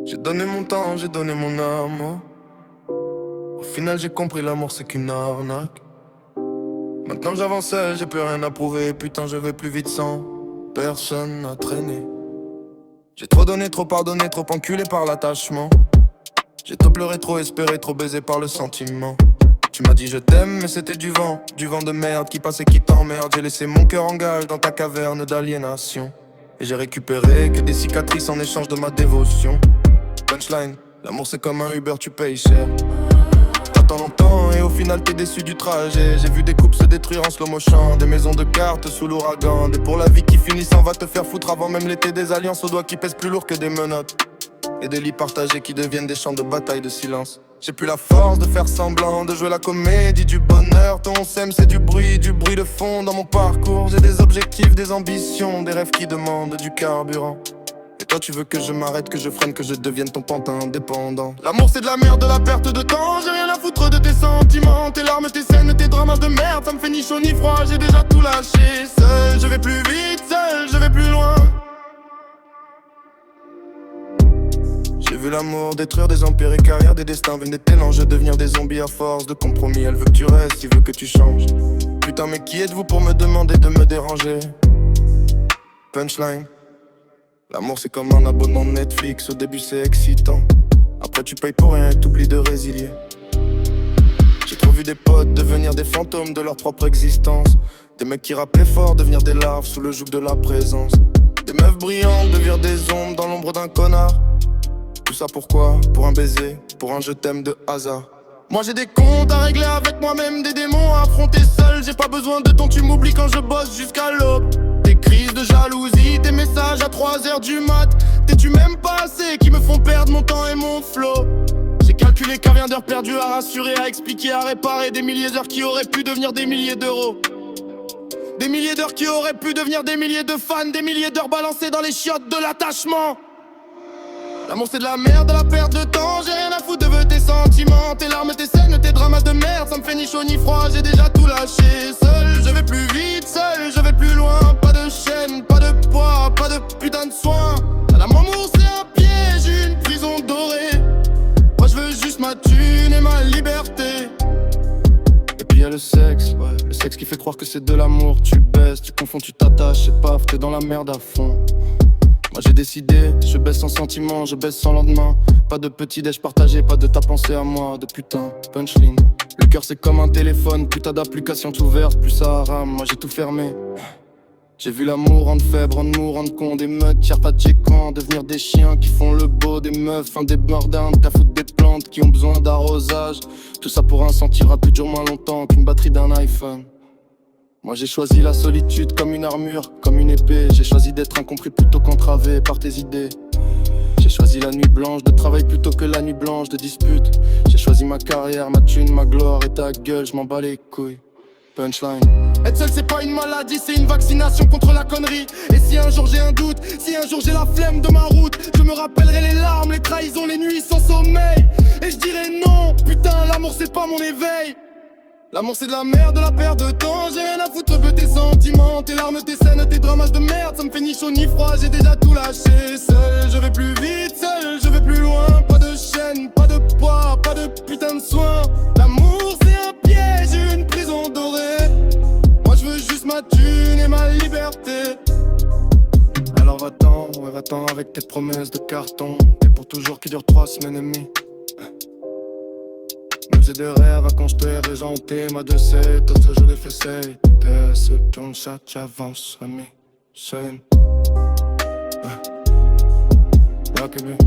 J'ai donné mon temps, j'ai donné mon amour. Au final j'ai compris l'amour c'est qu'une arnaque. Maintenant j'avance seul, j'ai plus rien à prouver. Putain je vais plus vite sans personne à traîner. J'ai trop donné, trop pardonné, trop enculé par l'attachement. J'ai trop pleuré, trop espéré, trop baisé par le sentiment. Tu m'as dit je t'aime mais c'était du vent de merde qui passe et qui t'emmerde. J'ai laissé mon cœur en gage dans ta caverne d'aliénation. Et j'ai récupéré que des cicatrices en échange de ma dévotion. Punchline, l'amour c'est comme un Uber, tu payes cher. T'attends longtemps et au final t'es déçu du trajet. J'ai vu des couples se détruire en slow motion, des maisons de cartes sous l'ouragan, des pour la vie qui finissent en va te faire foutre avant même l'été, des alliances aux doigts qui pèsent plus lourd que des menottes, et des lits partagés qui deviennent des champs de bataille de silence. J'ai plus la force de faire semblant, de jouer la comédie du bonheur. Ton sème c'est du bruit de fond dans mon parcours. J'ai des objectifs, des ambitions, des rêves qui demandent du carburant. Et toi tu veux que je m'arrête, que je freine, que je devienne ton pantin indépendant. L'amour c'est de la merde, de la perte de temps. J'ai rien à foutre de tes sentiments, tes larmes, tes scènes, tes dramas de merde. Ça me fait ni chaud ni froid, j'ai déjà tout lâché. Seul, je vais plus vite, seul, je vais plus loin. J'ai vu l'amour détruire des empires et carrières, des destins venaient des l'enjeu, devenir des zombies à force de compromis. Elle veut que tu restes, il veut que tu changes. Putain mais qui êtes-vous pour me demander de me déranger? Punchline, l'amour c'est comme un abonnement Netflix, au début c'est excitant. Après tu payes pour rien et t'oublies de résilier. J'ai trop vu des potes devenir des fantômes de leur propre existence. Des mecs qui rappaient fort devenir des larves sous le joug de la présence. Des meufs brillantes devenir des ombres dans l'ombre d'un connard. Tout ça pourquoi? Pour un baiser, pour un je t'aime de hasard. Moi j'ai des comptes à régler avec moi-même, des démons à affronter seul. J'ai pas besoin de ton tu m'oublies quand je bosse jusqu'à l'aube. Tes crises de jalousie, tes messages à 3h du mat. T'es-tu même pas assez qui me font perdre mon temps et mon flow. J'ai calculé combien d'heures perdues à rassurer, à expliquer, à réparer. Des milliers d'heures qui auraient pu devenir des milliers d'euros. Des milliers d'heures qui auraient pu devenir des milliers de fans. Des milliers d'heures balancées dans les chiottes de l'attachement. L'amour c'est de la merde, de la perte de temps. J'ai rien à foutre de tes sentiments, tes larmes, tes scènes, tes dramas de merde. Ça me fait ni chaud ni froid, j'ai déjà tout lâché. Seul, je vais plus vite, seul, je vais plus loin. Pas de chaîne, pas de poids, pas de putain de soins. L'amour c'est un piège, une prison dorée. Moi je veux juste ma thune et ma liberté. Et puis y'a le sexe, ouais, le sexe qui fait croire que c'est de l'amour. Tu baisses, tu confonds, tu t'attaches et paf, t'es dans la merde à fond. Moi j'ai décidé, je baisse sans sentiment, je baisse sans lendemain. Pas de petit déj partagé, pas de ta pensée à moi, de putain, punchline. Le cœur c'est comme un téléphone, plus t'as d'applications ouvertes, plus ça rame, moi j'ai tout fermé. J'ai vu l'amour rendre faible, rendre mou, rendre con. Des mecs qui pas de camp, devenir des chiens qui font le beau. Des meufs, des bordins, qu'à foutre des plantes qui ont besoin d'arrosage. Tout ça pour un sentir à plus dur moins longtemps qu'une batterie d'un iPhone. Moi j'ai choisi la solitude comme une armure, comme une épée. J'ai choisi d'être incompris plutôt qu'entravé par tes idées. J'ai choisi la nuit blanche de travail plutôt que la nuit blanche de dispute. J'ai choisi ma carrière, ma thune, ma gloire et ta gueule, je m'en bats les couilles. Punchline. Être seul c'est pas une maladie, c'est une vaccination contre la connerie. Et si un jour j'ai un doute, si un jour j'ai la flemme de ma route, je me rappellerai les larmes, les trahisons, les nuits sans sommeil. Et je dirai non, putain l'amour c'est pas mon éveil. L'amour c'est de la merde, de la perte de temps. J'ai rien à foutre de tes sentiments, tes larmes, tes scènes, tes dramas de merde. Ça me fait ni chaud ni froid, j'ai déjà tout lâché. Seul, je vais plus vite, seul, je vais plus loin. Pas de chaîne, pas de poids, pas de putain de soins. L'amour c'est un piège, une prison dorée. Moi je veux juste ma thune et ma liberté. Alors va-t'en, ouais va-t'en avec tes promesses de carton. Et pour toujours qui durent 3 semaines et demie. Me faisais des rêves à construire des hantés, ma de cette, d'autres je les fais essayer. PS, comme ça j'avance, ami, scène. Ok, bien.